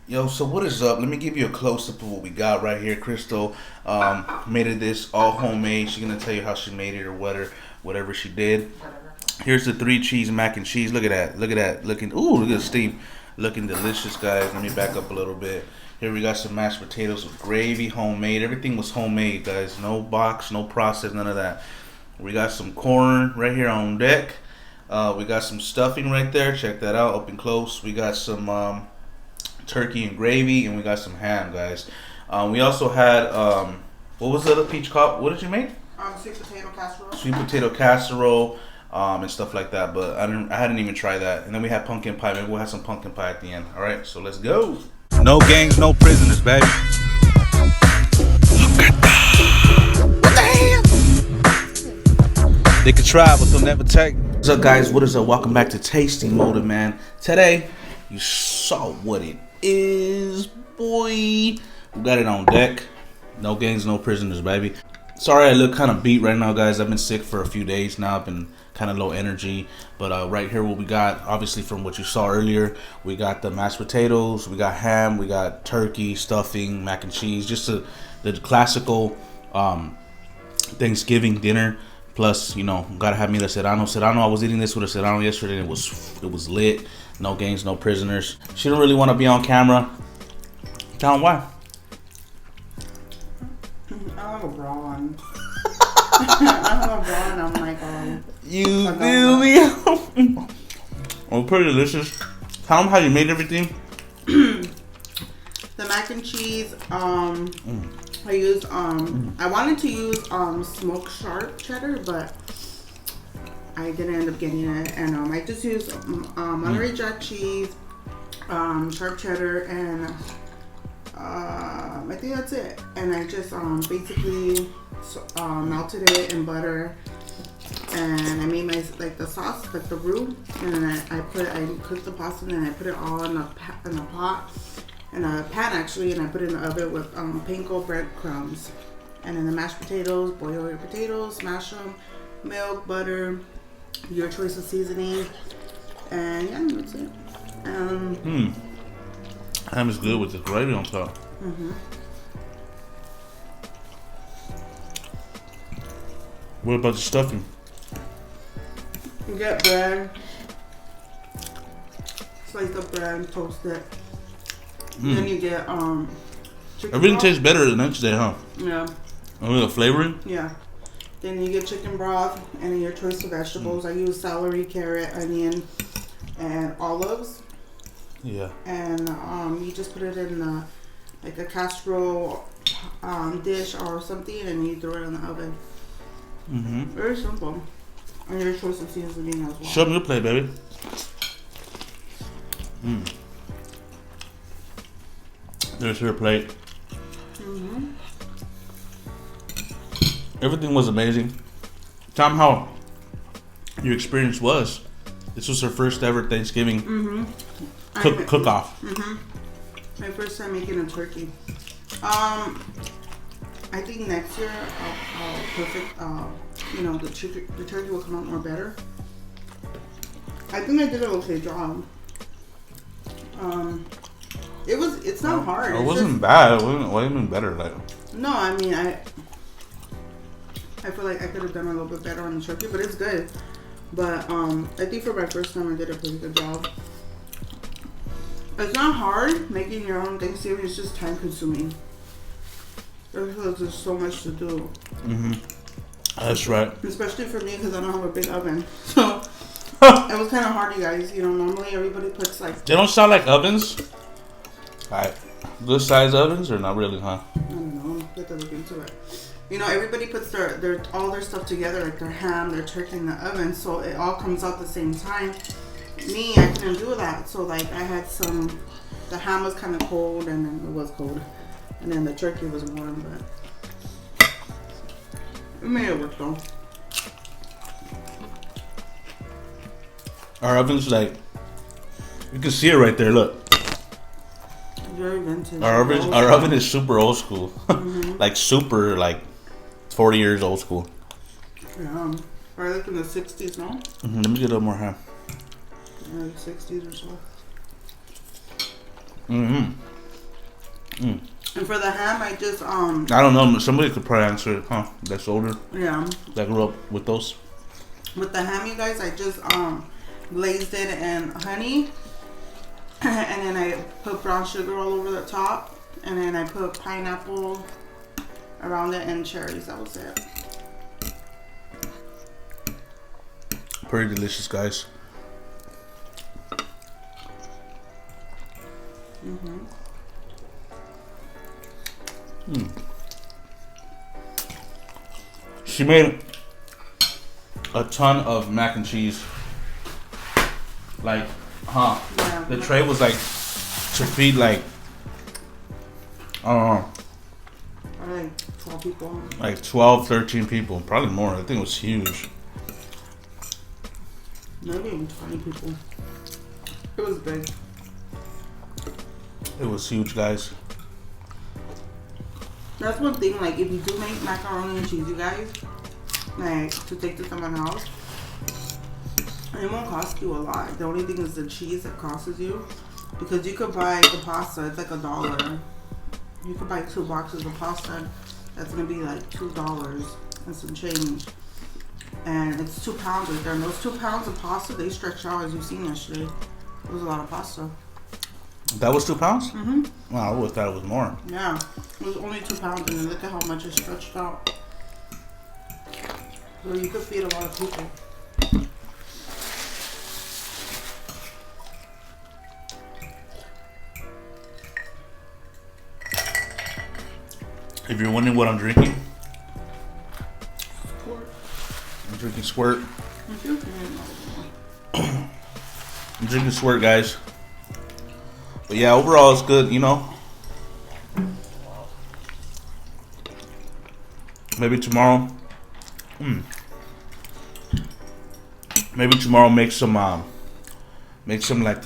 Yo, so what is up? Let me give you a close-up of what we got right here. Crystal made it this all homemade. She's going to tell you how she made it or whatever she did. Here's the 3-cheese mac and cheese. Look at that. Look at that. Look at the steam. Looking delicious, guys. Let me back up a little bit. Here we got some mashed potatoes with gravy, homemade. Everything was homemade, guys. No box, no process, none of that. We got some corn right here on deck. We got some stuffing right there. Check that out, up and close. We got some turkey and gravy, and we got some ham, guys. We also had what was the other peach cob? What did you make? Sweet potato casserole. Sweet potato casserole. And stuff like that, but I hadn't even tried that. And then we had pumpkin pie. Maybe we'll have some pumpkin pie at the end. All right, so let's go. No gangs, no prisoners, baby. Look at that. What the hell? They can try, but they'll never take. What's up, guys? What is up? Welcome back to Tasty Motive, man. Today, you saw what it is, boy. We got it on deck. No gangs, no prisoners, baby. Sorry I look kind of beat right now, guys. I've been sick for a few days now. I've been kind of low energy. But right here what we got, obviously from what you saw earlier, we got the mashed potatoes, we got ham, we got turkey, stuffing, mac and cheese. Just the classical Thanksgiving dinner. Plus, you know, gotta have me the Serrano. I was eating this with a Serrano yesterday and it was lit. No games, no prisoners. She don't really want to be on camera. Tell them why. I have a bra on. I have a bra on. I'm like, you feel me? Oh, pretty delicious. Tell them how you made everything. The mac and cheese. I used I wanted to use smoked sharp cheddar, but I didn't end up getting it. And I just used Monterey Jack cheese, sharp cheddar, and I think that's it. And I just basically melted it in butter, and I made my the sauce, like the roux, and then I cooked the pasta, and then I put it all in a pot, in a pan actually, and I put it in the oven with panko breadcrumbs, and then the mashed potatoes. Boil your potatoes, smash them, milk, butter, your choice of seasoning, and yeah, that's it. Ham is good with the gravy on top. What about the stuffing? You get bread, slice the bread, toast it. Then you get chicken Everything broth. tastes better the next day, huh? Yeah. Oh, the flavoring? Yeah. Then you get chicken broth and then your choice of vegetables. I use celery, carrot, onion, and olives. Yeah. And you just put it in like a casserole dish or something, and you throw it in the oven. Very simple. And your choice of seasoning as well. Show me your plate, baby. There's your plate. Everything was amazing. Tell them how your experience was. This was her first ever Thanksgiving cook-off. My first time making a turkey. I think next year I'll perfect. You know, the turkey will come out more better. I think I did an okay job. It's not hard. It wasn't bad. It wasn't even better. Like, no, I mean I feel like I could have done a little bit better on the turkey, but it's good. But I think for my first time I did a pretty good job. It's not hard making your own Thanksgiving. It's just time consuming. Because there's so much to do. that's right. Especially for me because I don't have a big oven. So it was kind of hard, you guys. You know, normally everybody puts like. They don't sound like ovens. Like good size ovens or not really, huh? I don't know. You have to look into it. You know, everybody puts their all their stuff together, like their ham, their turkey in the oven, so it all comes out at the same time. Me, I couldn't do that. So like I had the ham was kind of cold, and then it was cold, and then the turkey was warm, but it made it work though. Our oven's like, you can see it right there. Look. Very vintage. Our oven is super old school. Like super, like 40 years old school. Yeah. Probably like in the 60s, no? Let me get a little more ham. Yeah, like 60s or so. And for the ham, I just I don't know. Somebody could probably answer it, huh? That's older. Yeah. That grew up with those. With the ham, you guys, I just glazed it in honey, and then I put brown sugar all over the top, and then I put pineapple around it and cherries. That was it. Pretty delicious, guys. She made a ton of mac and cheese. Like, Yeah. the tray was like to feed like, I don't know, Like 12 people. like 12, 13 people, probably more. I think it was huge. Maybe even 20 people. It was big. It was huge, guys. That's one thing, like, if you do make macaroni and cheese, you guys, like, to take to someone's house, it won't cost you a lot. The only thing is the cheese that costs you. Because you could buy the pasta, it's like $1. You could buy 2 boxes of pasta, that's gonna be like $2 and some change. And it's 2 pounds right there. And those 2 pounds of pasta, they stretch out, as you've seen yesterday. It was a lot of pasta. That was 2 pounds? Mm-hmm. Wow, I would have thought it was more. Yeah, it was only 2 pounds, and then look at how much it stretched out. So you could feed a lot of people. If you're wondering what I'm drinking, Squirt. I'm drinking Squirt. I'm drinking Squirt, guys. But yeah, overall it's good, you know. Maybe tomorrow. Maybe tomorrow make some like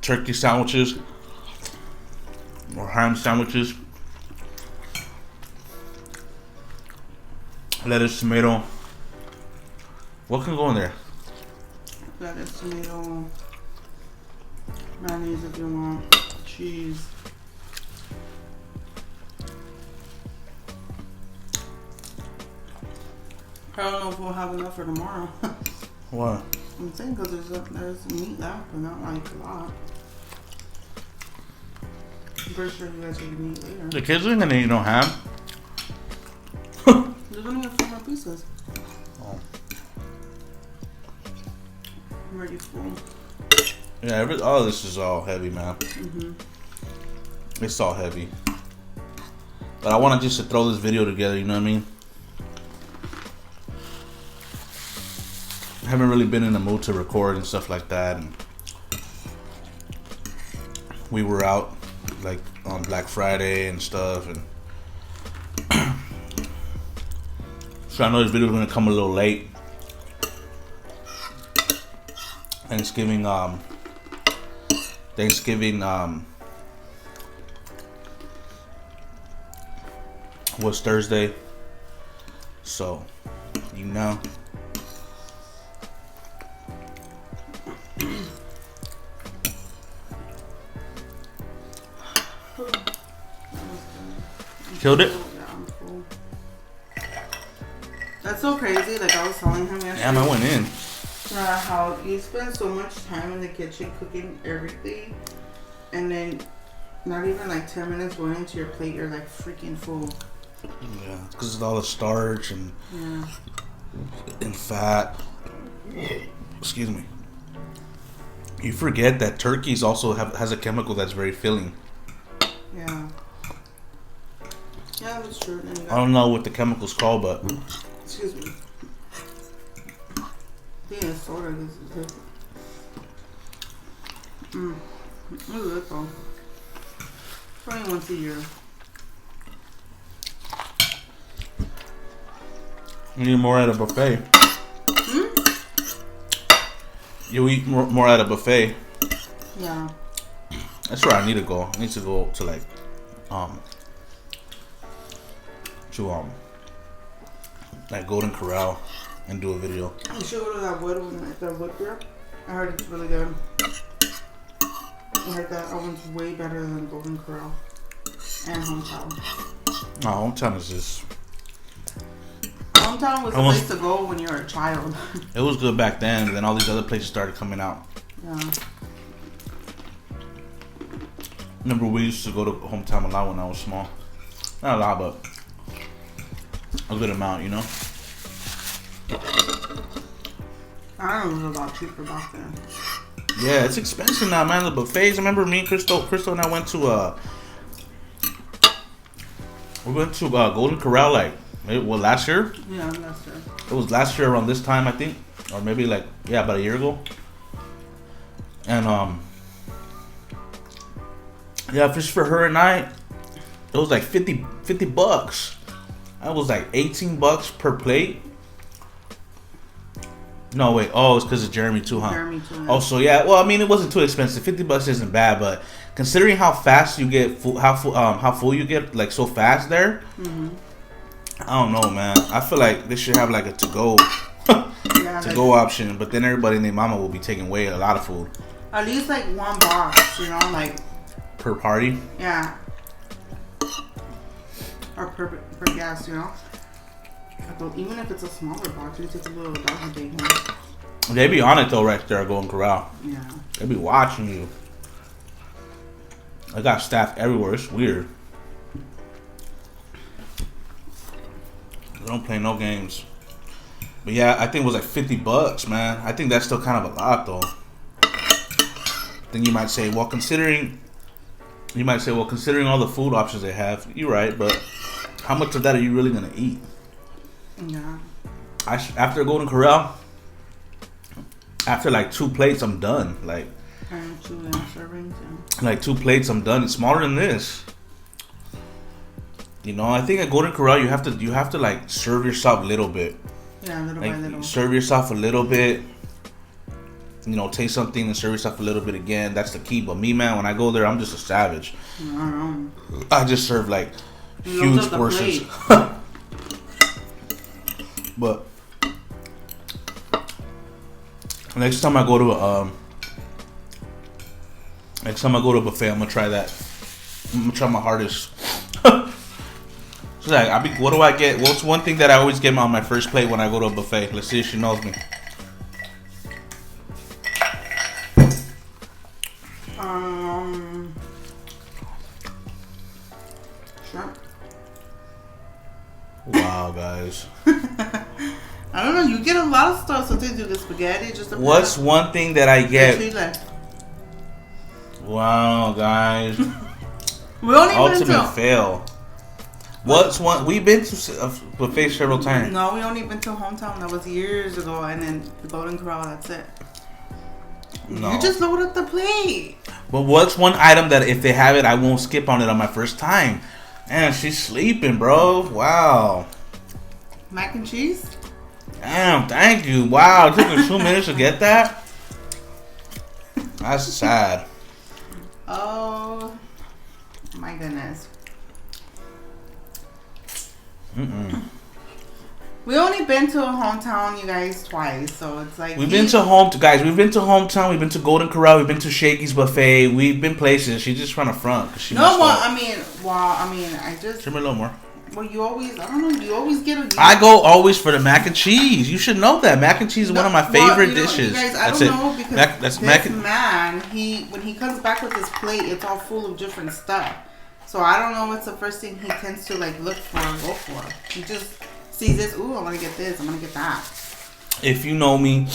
turkey sandwiches or ham sandwiches. Lettuce, tomato. What can go in there? Lettuce, tomato, mayonnaise if you want, cheese. I don't know if we'll have enough for tomorrow. What? I'm saying because there's meat left, but not like a lot. I'm pretty sure you guys will eat meat later. The kids ain't gonna eat no ham. There's only a few more pieces. Oh. I'm already full. Yeah, all this is all heavy, man. It's all heavy. But I wanted just to throw this video together, you know what I mean? I haven't really been in the mood to record and stuff like that. And we were out like on Black Friday and stuff, and so I know this video is gonna come a little late. Thanksgiving was Thursday, so you know. Killed it? Yeah, I'm full. That's so crazy. Like I was telling him yesterday. Damn, I went in. How you spend so much time in the kitchen cooking everything, and then not even like 10 minutes going into your plate, you're like freaking full. Yeah, because of all the starch and fat. Excuse me. You forget that turkeys also has a chemical that's very filling. Yeah. Yeah, that's true. I don't know what the chemical's called, but excuse me. Yeah, sort of. This is good. Look at that though. 20 once a year. you need more at a buffet. You eat more at a buffet. Yeah. That's where I need to go. I need to go to like like Golden Corral and do a video. You should go to that wood one, like that wood grill. I heard it's really good. I heard that one's way better than Golden Corral. And hometown. No, hometown is just. Hometown was the place to go when you were a child. It was good back then, but then all these other places started coming out. Yeah. Remember, we used to go to hometown a lot when I was small. Not a lot, but a good amount, you know. I don't know, it was a lot cheaper back then. Yeah, it's expensive now, man. The buffets. I remember me, Crystal and I went to Golden Corral last year. Yeah, last year. It was last year around this time, I think, or maybe about a year ago. And yeah, just for her and I, it was like 50 bucks. That was like $18 per plate. No, wait. Oh, it's because of Jeremy too, huh? Jeremy too. Yeah. Oh, so yeah. Well, I mean, it wasn't too expensive. 50 bucks isn't bad, but considering how fast you get, how full you get, like so fast there. Mm-hmm. I don't know, man. I feel like they should have like a to-go option, but then everybody and their mama will be taking away a lot of food. At least like one box, you know, like per party. Yeah. Or per guest, you know. Even if it's a smaller box, you take a little doggy thing. They be on it though, right there, Golden Corral. Yeah. They be watching you. I got staff everywhere. It's weird. They don't play no games. But yeah, I think it was like 50 bucks, man. I think that's still kind of a lot though. Then you might say, well, considering all the food options they have, you're right, but how much of that are you really gonna eat? Yeah. After Golden Corral, after like 2 plates, I'm done. Like, and 2 servings. Yeah. Like 2 plates, I'm done. It's smaller than this. You know, I think at Golden Corral you have to like serve yourself a little bit. Yeah, little like, by little. Serve yourself a little bit. You know, taste something and serve yourself a little bit again. That's the key. But me, man, when I go there, I'm just a savage. I just serve like huge portions. But next time I go to a buffet, I'm gonna try that. I'm gonna try my hardest. So like, what do I get? What's one thing that I always get on my first plate when I go to a buffet? Let's see if she knows me. Shrimp. Wow, guys. I don't know. You get a lot of stuff. Sometimes you get spaghetti. What's one thing that I get? Wow, guys. We only ultimate fail. What's one? We've been to a buffet several times. No, we only been to hometown. That was years ago, and then the Golden Corral. That's it. No. You just load up the plate. But what's one item that if they have it, I won't skip on it on my first time? Man, she's sleeping, bro. Wow. Mac and cheese? Damn, thank you. Wow, it took me 2 minutes to get that? That's sad. Oh, my goodness. We only been to a hometown, you guys, twice, so it's like we've been to hometown. We've been to Golden Corral. We've been to Shakey's Buffet. We've been places. She's just trying to front. I just. Trim me a little more. Well, you always get a. I go always for the mac and cheese. You should know that mac and cheese is one of my favorite dishes. You guys, I don't know because when he comes back with his plate, it's all full of different stuff. So I don't know what's the first thing he tends to like look for and go for. He just sees this. Ooh, I'm gonna get this. I'm gonna get that. If you know me,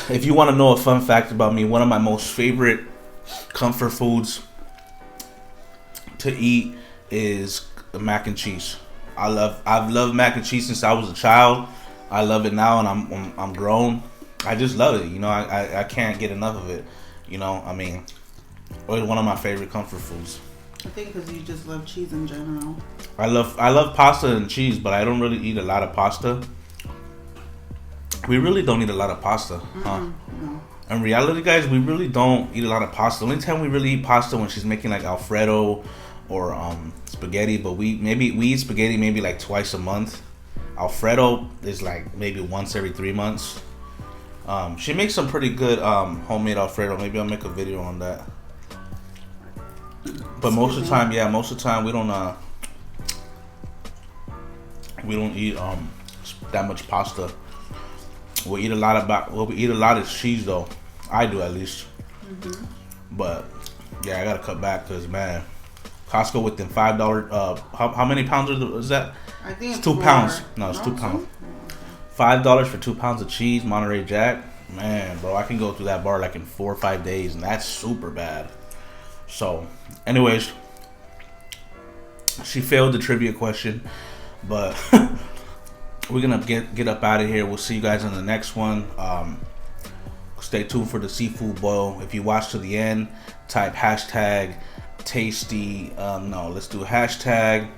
if you want to know a fun fact about me, one of my most favorite comfort foods to eat is mac and cheese. I've loved mac and cheese since I was a child. I love it now, and I'm grown. I just love it. You know, I can't get enough of it. You know, I mean, it's one of my favorite comfort foods. I think because you just love cheese in general. I love pasta and cheese, but I don't really eat a lot of pasta. We really don't eat a lot of pasta, huh? No. In reality, guys, we really don't eat a lot of pasta. The only time we really eat pasta when she's making like Alfredo or spaghetti, but we eat spaghetti maybe like twice a month. Alfredo is like maybe once every 3 months. She makes some pretty good homemade Alfredo. Maybe I'll make a video on that. But most of the time, yeah, most of the time we don't eat that much pasta. We eat a lot of cheese though. I do at least. But yeah, I gotta cut back because man, Costco within $5. How many pounds is that? I think it's 2 pounds. No, it's 2 pounds. $5 for 2 pounds of cheese, Monterey Jack. Man, bro, I can go through that bar like in 4 or 5 days, and that's super bad. So, anyways, she failed the trivia question, but we're gonna get up out of here. We'll see you guys in the next one. Stay tuned for the seafood boil. If you watch to the end, type hashtag tasty. Let's do hashtag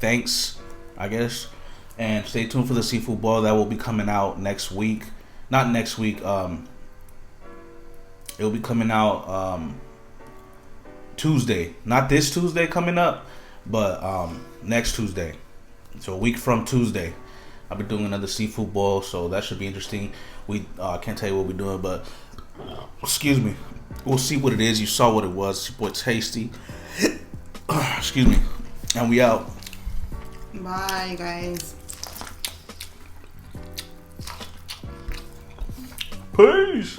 thanks, I guess. And stay tuned for the seafood boil that will be coming out next week. Not next week. It'll be coming out Tuesday. Not this Tuesday coming up, but next Tuesday. So a week from Tuesday, I'll be doing another seafood boil. So that should be interesting. We can't tell you what we're doing, but excuse me. We'll see what it is. You saw what it was. It's your boy Tasty. Excuse me. And we out. Bye, guys. Peace.